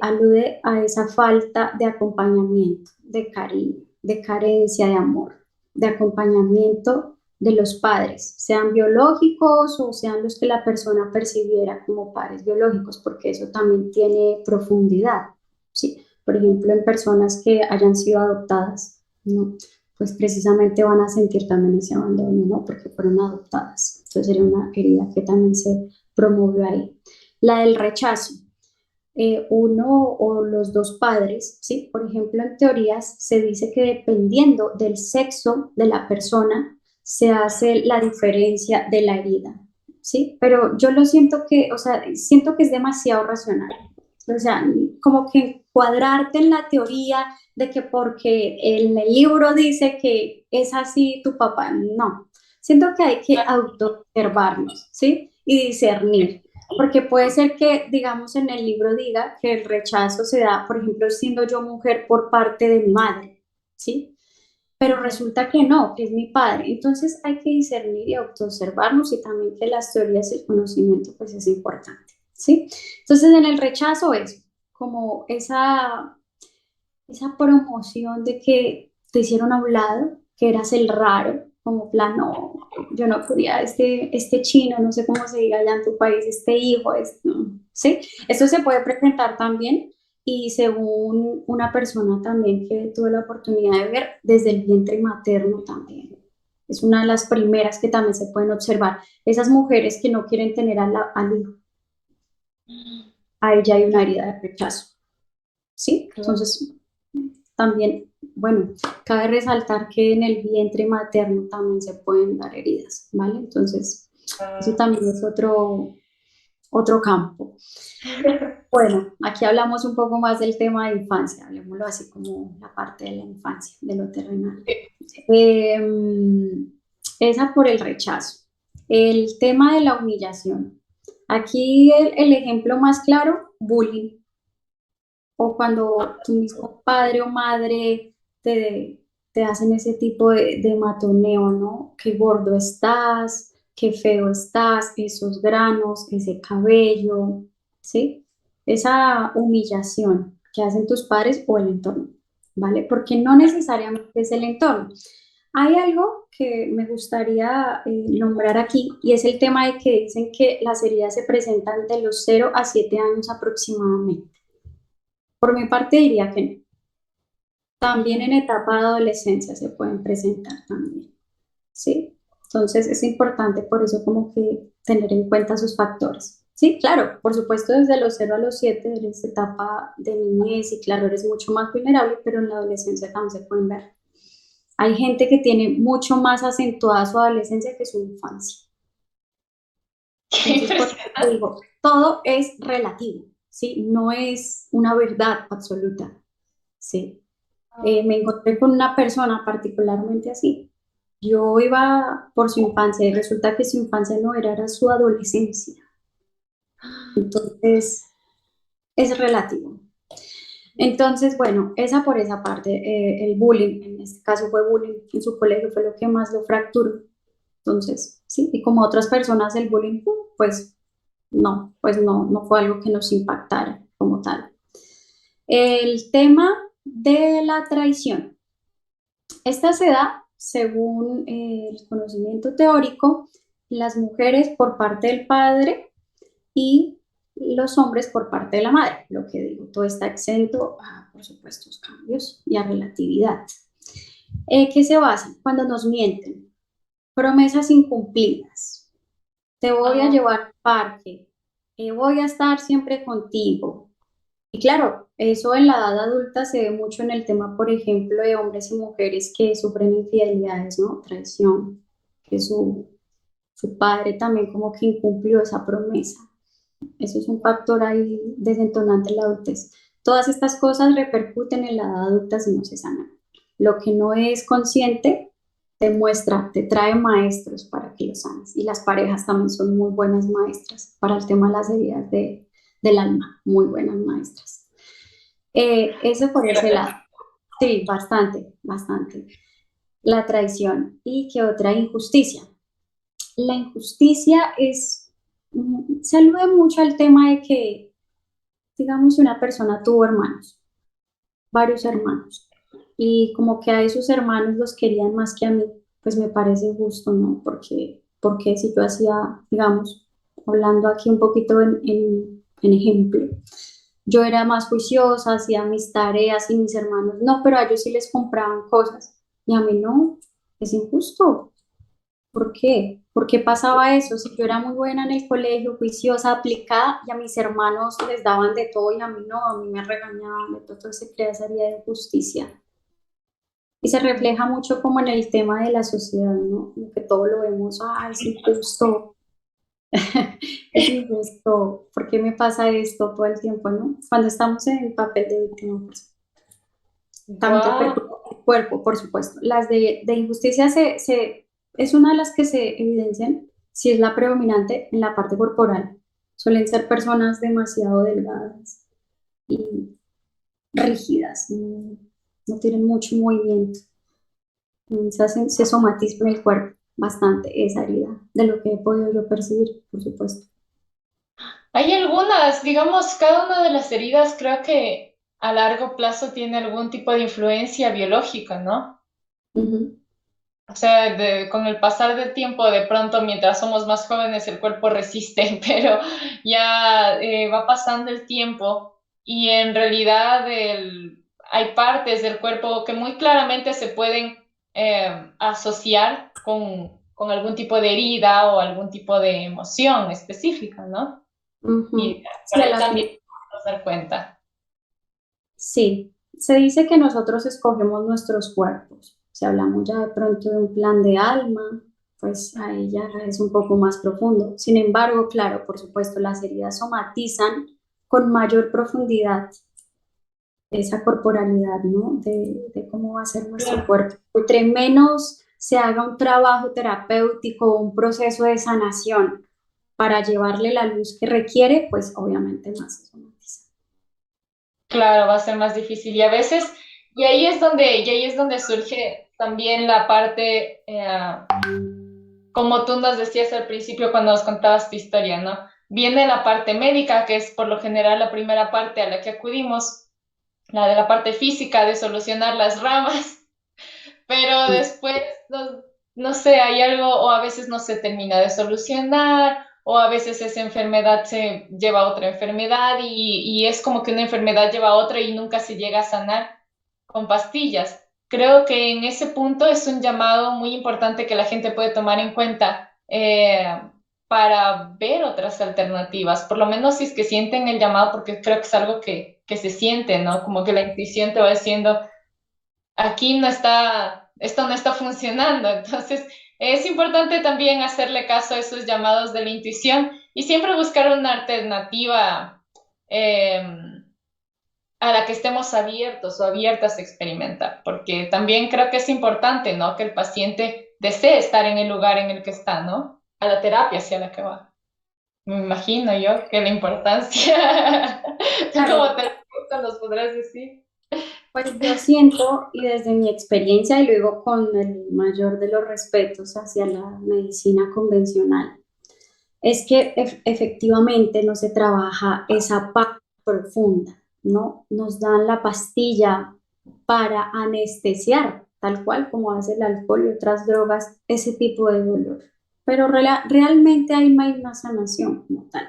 S1: alude a esa falta de acompañamiento, de cariño, de carencia de amor, de acompañamiento de los padres, sean biológicos o sean los que la persona percibiera como padres biológicos, porque eso también tiene profundidad, ¿sí? Por ejemplo, en personas que hayan sido adoptadas, ¿no? Pues precisamente van a sentir también ese abandono, ¿no? Porque fueron adoptadas. Entonces sería una herida que también se promueve ahí. La del rechazo, uno o los dos padres, ¿sí? Por ejemplo, en teorías se dice que dependiendo del sexo de la persona se hace la diferencia de la herida, ¿sí? Pero yo lo siento que, o sea, siento que es demasiado racional. O sea, como que cuadrarte en la teoría de que porque en el libro dice que es así tu papá, no. Siento que hay que autoobservarnos, ¿sí? Y discernir. Porque puede ser que, digamos, en el libro diga que el rechazo se da, por ejemplo, siendo yo mujer por parte de mi madre, ¿sí? Pero resulta que no, que es mi padre. Entonces hay que discernir y autoobservarnos y también que las teorías y el conocimiento pues es importante, ¿sí? Entonces en el rechazo es como esa promoción de que te hicieron a un lado, que eras el raro, como plan, no, yo no quería este chino, no sé cómo se diga allá en tu país, este hijo, no, ¿sí? Esto se puede presentar también y según una persona también que tuve la oportunidad de ver desde el vientre materno también. Es una de las primeras que también se pueden observar. Esas mujeres que no quieren tener al hijo, a ella hay una herida de rechazo, ¿sí? Entonces, también, bueno, cabe resaltar que en el vientre materno también se pueden dar heridas, ¿vale? Entonces, eso también es otro campo. Bueno, aquí hablamos un poco más del tema de infancia, hablemoslo así como la parte de la infancia, de lo terrenal. Esa por el rechazo. El tema de la humillación. Aquí el ejemplo más claro, bullying o cuando tu mismo padre o madre te hacen ese tipo de matoneo, ¿no? Qué gordo estás, qué feo estás, esos granos, ese cabello, ¿sí? Esa humillación que hacen tus padres o el entorno, ¿vale? Porque no necesariamente es el entorno. Hay algo que me gustaría nombrar aquí y es el tema de que dicen que las heridas se presentan de los 0 a 7 años aproximadamente. Por mi parte diría que no. También en etapa de adolescencia se pueden presentar también, ¿sí? Entonces es importante por eso como que tener en cuenta sus factores. Sí, claro, por supuesto desde los 0 a los 7 en esta etapa de niñez y claro, eres mucho más vulnerable, pero en la adolescencia también se pueden ver. Hay gente que tiene mucho más acentuada su adolescencia que su infancia.
S3: Qué
S1: Entonces, por eso te
S3: impresionante.
S1: digo, todo es relativo, ¿sí? No es una verdad absoluta, ¿sí? Me encontré con una persona particularmente así. Yo iba por su infancia y resulta que su infancia no era, era su adolescencia. Entonces, es relativo. Entonces, bueno, esa por esa parte, el bullying, en este caso fue bullying en su colegio, fue lo que más lo fracturó. Entonces, sí, y como otras personas el bullying, pues no, no fue algo que nos impactara como tal. El tema de la traición. Esta se da, según el conocimiento teórico, las mujeres por parte del padre y los hombres por parte de la madre. Lo que digo, todo está exento a, por supuesto, cambios y a relatividad. ¿Qué se basa? Cuando nos mienten, promesas incumplidas. Te voy a llevar al parque, voy a estar siempre contigo. Y claro, eso en la edad adulta se ve mucho en el tema, por ejemplo, de hombres y mujeres que sufren infidelidades, ¿no? Traición, que su padre también como que incumplió esa promesa. Eso es un factor ahí desentonante en la adultez. Todas estas cosas repercuten en la edad adulta si no se sanan. Lo que no es consciente te muestra, te trae maestros para que lo sanes. Y las parejas también son muy buenas maestras para el tema de las heridas del alma, muy buenas maestras. Eso por ese lado. Sí, bastante, bastante. La traición. ¿Y qué otra? Injusticia. La injusticia se alude mucho al tema de que, digamos, si una persona tuvo hermanos, varios hermanos, y como que a esos hermanos los querían más que a mí, pues me parece justo, ¿no? Porque si yo hacía, digamos, hablando aquí un poquito en ejemplo, yo era más juiciosa, hacía mis tareas y mis hermanos no, pero a ellos sí les compraban cosas y a mí no, es injusto. ¿Por qué? ¿Por qué pasaba eso? Si yo era muy buena en el colegio, juiciosa, aplicada, y a mis hermanos les daban de todo y a mí no, a mí me regañaban, de todo, entonces se crea esa área de justicia. Y se refleja mucho como en el tema de la sociedad, ¿no? Como que todo lo vemos, ah, es injusto, es injusto, ¿por qué me pasa esto todo el tiempo, no? Cuando estamos en el papel de víctima, pues, también
S3: Wow.
S1: repercute en el cuerpo, por supuesto. Las de injusticia es una de las que se evidencian si es la predominante en la parte corporal. Suelen ser personas demasiado delgadas y rígidas, no tienen mucho movimiento. Se somatiza en el cuerpo bastante esa herida, de lo que he podido yo percibir, por supuesto.
S3: Hay algunas, digamos, cada una de las heridas creo que a largo plazo tiene algún tipo de influencia biológica, ¿no?
S1: Ujú,
S3: O sea, con el pasar del tiempo, de pronto, mientras somos más jóvenes, el cuerpo resiste, pero ya va pasando el tiempo y en realidad hay partes del cuerpo que muy claramente se pueden asociar con algún tipo de herida o algún tipo de emoción específica, ¿no? Y
S1: ujú.
S3: por
S1: Sí, a
S3: ahí
S1: las
S3: también nos dar cuenta.
S1: Sí, se dice que nosotros escogemos nuestros cuerpos. Si hablamos ya de pronto de un plan de alma, pues ahí ya es un poco más profundo. Sin embargo, claro, por supuesto, las heridas somatizan con mayor profundidad esa corporalidad, ¿no? De cómo va a ser nuestro
S3: Claro.
S1: cuerpo. Entre menos se haga un trabajo terapéutico, un proceso de sanación para llevarle la luz que requiere, pues obviamente más se somatiza.
S3: Claro, va a ser más difícil. Y ahí es donde surge también la parte, como tú nos decías al principio cuando nos contabas tu historia, ¿no? Viene la parte médica, que es por lo general la primera parte a la que acudimos, la de la parte física, de solucionar las ramas, pero después, no sé, hay algo, o a veces no se termina de solucionar, o a veces esa enfermedad se lleva a otra enfermedad y es como que una enfermedad lleva a otra y nunca se llega a sanar con pastillas. Creo que en ese punto es un llamado muy importante que la gente puede tomar en cuenta para ver otras alternativas, por lo menos si es que sienten el llamado, porque creo que es algo que se siente, ¿no? Como que la intuición te va diciendo aquí no está, esto no está funcionando. Entonces, es importante también hacerle caso a esos llamados de la intuición y siempre buscar una alternativa eh, a la que estemos abiertos o abiertas a experimentar, porque también creo que es importante, ¿no? Que el paciente desee estar en el lugar en el que está, ¿no? A la terapia hacia la que va. Me imagino yo que la importancia, tú
S1: Claro,
S3: como terapeuta nos podrás decir.
S1: pues yo siento, y desde mi experiencia, y lo digo con el mayor de los respetos hacia la medicina convencional, es que efectivamente no se trabaja esa parte profunda, ¿no? Nos dan la pastilla para anestesiar, tal cual como hace el alcohol y otras drogas, ese tipo de dolor. Pero realmente ahí no hay una sanación como tal.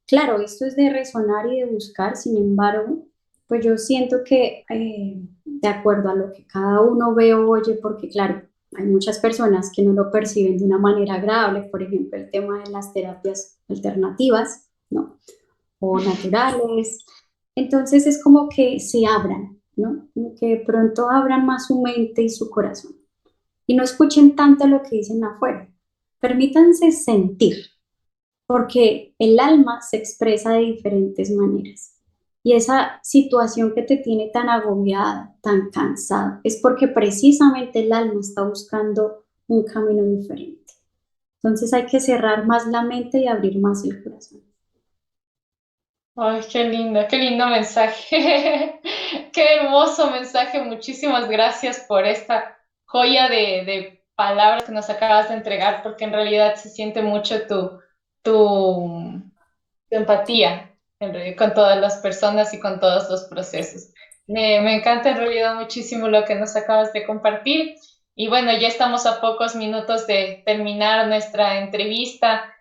S1: Claro, esto es de resonar y de buscar, sin embargo, pues yo siento que de acuerdo a lo que cada uno ve o oye, porque claro, hay muchas personas que no lo perciben de una manera agradable, por ejemplo, el tema de las terapias alternativas, ¿no? O naturales. Entonces es como que se abran, ¿no? Como que de pronto abran más su mente y su corazón y no escuchen tanto lo que dicen afuera. Permítanse sentir, porque el alma se expresa de diferentes maneras. Y esa situación que te tiene tan agobiada, tan cansada, es porque precisamente el alma está buscando un camino diferente. Entonces hay que cerrar más la mente y abrir más el corazón.
S3: Ay, qué lindo mensaje. Qué hermoso mensaje. Muchísimas gracias por esta joya de palabras que nos acabas de entregar, porque en realidad se siente mucho tu empatía con todas las personas y con todos los procesos. Me encanta en realidad muchísimo lo que nos acabas de compartir. Y bueno, ya estamos a pocos minutos de terminar nuestra entrevista.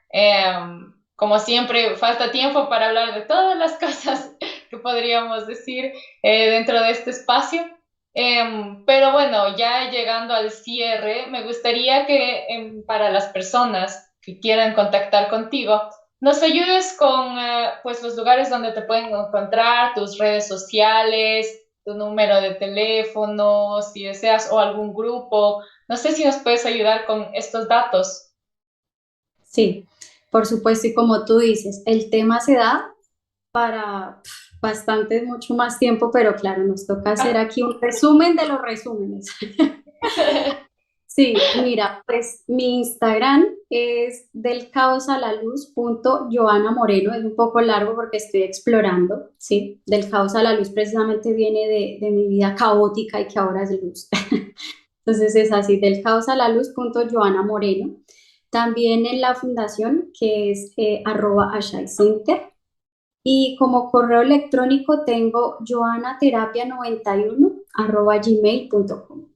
S3: Como siempre, falta tiempo para hablar de todas las cosas que podríamos decir dentro de este espacio. Pero bueno, ya llegando al cierre, me gustaría que para las personas que quieran contactar contigo, nos ayudes con pues los lugares donde te pueden encontrar, tus redes sociales, tu número de teléfono, si deseas, o algún grupo. No sé si nos puedes ayudar con estos datos.
S1: Sí, por supuesto, y como tú dices, el tema se da para bastante, mucho más tiempo, pero claro, nos toca hacer aquí un resumen de los resúmenes. Sí, mira, pues mi Instagram es del caos a la luz punto Joana Moreno, es un poco largo porque estoy explorando, sí, del caos a la luz precisamente viene de mi vida caótica y que ahora es luz. Entonces es así, del caos a la luz punto Joana Moreno. También en la fundación que es @Ashai Center. Y como correo electrónico tengo joanaterapia91 @gmail.com.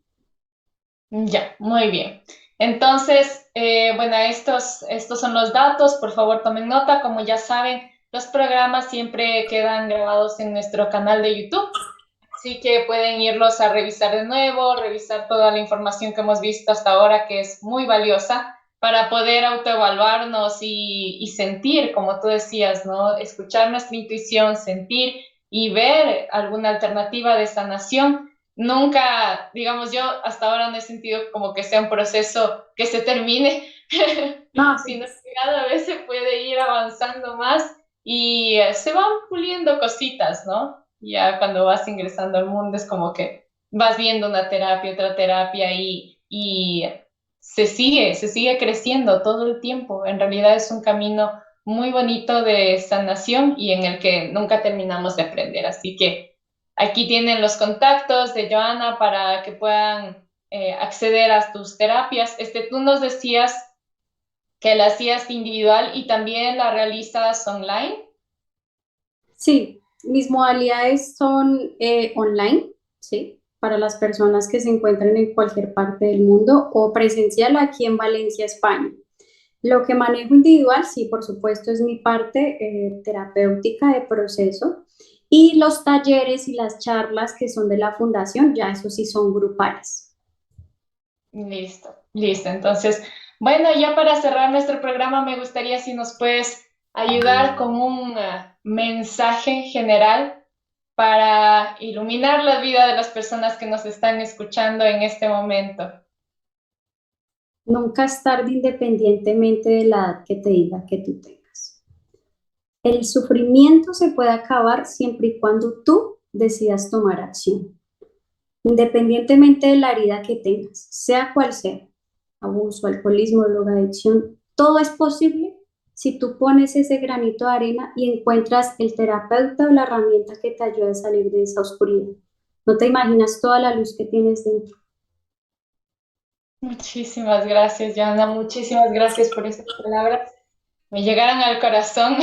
S3: Ya, muy bien. Entonces, bueno, estos son los datos. Por favor, tomen nota. Como ya saben, los programas siempre quedan grabados en nuestro canal de YouTube. Así que pueden irlos a revisar de nuevo, revisar toda la información que hemos visto hasta ahora, que es muy valiosa para poder autoevaluarnos y sentir, como tú decías, ¿no? Escuchar nuestra intuición, sentir y ver alguna alternativa de sanación. Nunca, digamos, yo hasta ahora no he sentido como que sea un proceso que se termine,
S1: No, sí.
S3: sino que cada vez se puede ir avanzando más y se van puliendo cositas, ¿no? Ya cuando vas ingresando al mundo es como que vas viendo una terapia, otra terapia y se sigue creciendo todo el tiempo. En realidad es un camino muy bonito de sanación y en el que nunca terminamos de aprender. Así que aquí tienen los contactos de Joana para que puedan acceder a tus terapias. Tú nos decías que la hacías individual y también la realizas online.
S1: Sí, mis modalidades son online, ¿sí? Para las personas que se encuentran en cualquier parte del mundo o presencial aquí en Valencia, España. Lo que manejo individual, sí, por supuesto, es mi parte terapéutica de proceso. Y los talleres y las charlas que son de la fundación, ya eso sí son grupales.
S3: Listo, listo. Entonces, bueno, ya para cerrar nuestro programa, me gustaría si nos puedes ayudar con un mensaje general para iluminar la vida de las personas que nos están escuchando en este momento.
S1: Nunca es tarde independientemente de la edad que te diga que tú tengas. El sufrimiento se puede acabar siempre y cuando tú decidas tomar acción. Independientemente de la herida que tengas, sea cual sea, abuso, alcoholismo, drogadicción, todo es posible si tú pones ese granito de arena y encuentras el terapeuta o la herramienta que te ayude a salir de esa oscuridad. No te imaginas toda la luz que tienes dentro.
S3: Muchísimas gracias, Joana. Muchísimas gracias por esas palabras. Me llegaron al corazón.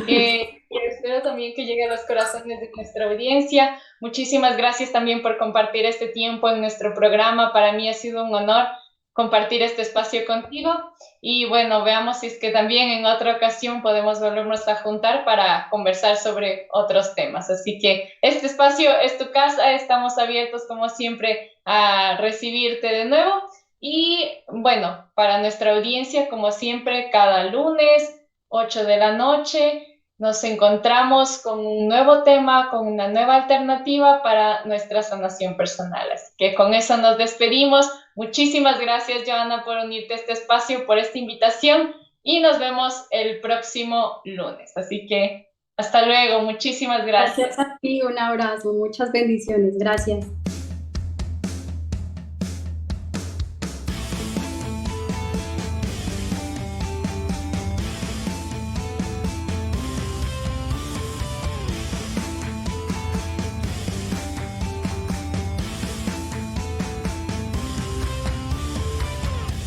S3: Y espero también que llegue a los corazones de nuestra audiencia. Muchísimas gracias también por compartir este tiempo en nuestro programa. Para mí ha sido un honor compartir este espacio contigo. Y bueno, veamos si es que también en otra ocasión podemos volvernos a juntar para conversar sobre otros temas. Así que este espacio es tu casa. Estamos abiertos, como siempre, a recibirte de nuevo. Y bueno, para nuestra audiencia, como siempre, cada lunes, 8 de la noche, nos encontramos con un nuevo tema, con una nueva alternativa para nuestra sanación personal. Así que con eso nos despedimos. Muchísimas gracias, Joana, por unirte a este espacio, por esta invitación y nos vemos el próximo lunes. Así que hasta luego, muchísimas gracias.
S1: Gracias a ti, un abrazo, muchas bendiciones, gracias.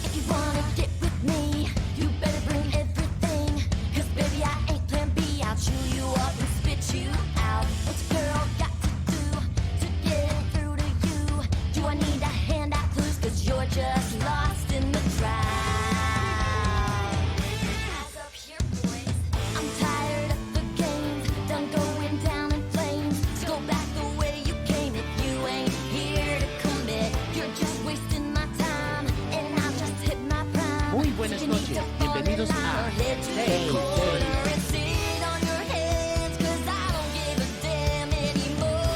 S4: If you wanna get with me, you better bring everything. 'Cause baby, I ain't plan B. I'll chew you up and spit you out. What's a girl got to do to get through to you? Do I need a hand out clues? 'Cause you're just lost in the crowd. Eyes up here, boys. I'm tired of the games, done going down in flames. So go back the way you came if you ain't here to commit. You're just wasting my time, and I've just hit my prime.
S6: Muy buenas
S4: So you need
S6: noches,
S4: to fall in
S6: bienvenidos
S4: line
S6: a
S4: or head to the
S6: Hey,
S4: corner and sit on your hands, 'cause I don't give a damn anymore.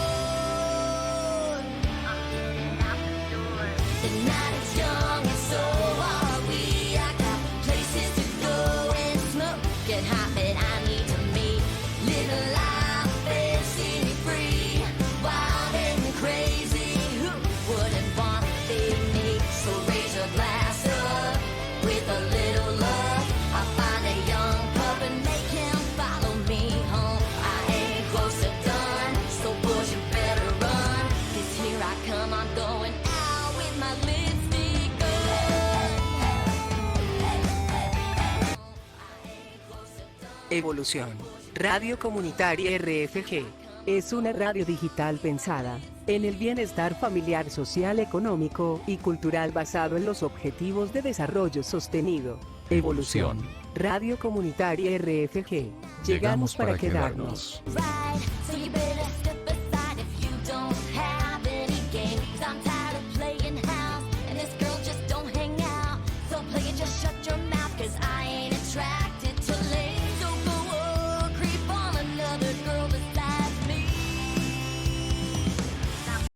S4: The night is young and so are we. I got places to go and smoke, get hot, but I need to meet. Live a life and see me free, wild and crazy. Who wouldn't want to be me? So raise your glass up with a little love. I'll find a young pup and make him follow me home. I ain't close to done, so boys you better run. 'Cause here I come, I'm going out with my lipstick on.
S5: Evolución. Radio Comunitaria RFG. Es una radio digital pensada en el bienestar familiar, social, económico y cultural basado en los objetivos de desarrollo sostenido. Evolución. Radio Comunitaria RFG. Llegamos para quedarnos.
S4: Ride